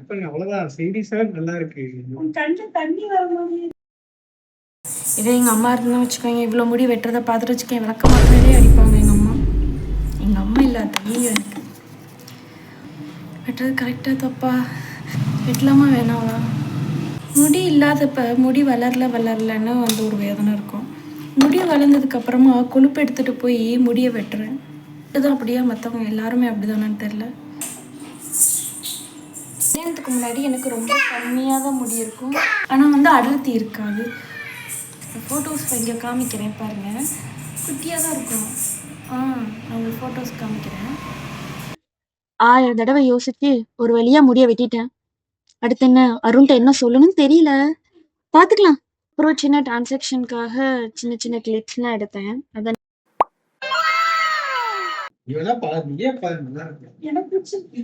பண்ணுங்க அவ்வளவுதான். செய்தி சார் நல்லா இருக்கு. இதே எங்கள் அம்மா இருந்தால் வச்சுக்கோங்க, இவ்வளோ முடி வெட்டுறதை பார்த்துட்டு வச்சுக்கோங்க, விளக்க மாத்திரையிலே அடிப்பாங்க எங்கள் அம்மா. எங்கள் அம்மா இல்லாத ஐயோ எனக்கு வெட்டுறது கரெக்டாக தப்பா, வெட்டலாமா வேணாவா? முடி இல்லாதப்ப முடி வளரலன்னு வந்து ஒரு வேதனை இருக்கும். முடி வளர்ந்ததுக்கப்புறமா கொழுப்பு எடுத்துகிட்டு போய் முடியை வெட்டுறேன். இதுதான் அப்படியா? மற்றவங்க எல்லாருமே அப்படி தானேன்னு தெரில. கல்யாணத்துக்கு முன்னாடி எனக்கு ரொம்ப கம்மியாக தான் முடி இருக்கும், ஆனால் வந்து அடர்த்தி இருக்காது. ஃபோட்டோஸ் இங்கே காமிக்கிறேன் பாருங்கள், குட்டியாக தான் இருக்கும். நான் உங்களுக்கு ஃபோட்டோஸ் காமிக்கிறேன். 1000 தடவை யோசிச்சு ஒரு வழியாக முடிய வெட்டிட்டேன். அடுத்து என்ன அருண்கிட்ட என்ன சொல்லணும்னு தெரியல, பார்த்துக்கலாம். அப்புறம் சின்ன டிரான்சாக்ஷனுக்காக சின்ன சின்ன கிளிப்ஸ்லாம் எடுத்தேன். அதான் இவெல்லாம் பாரு, நீயே பாரு, நல்லா இருக்கு. எனக்கு பிடிச்சிருக்கு.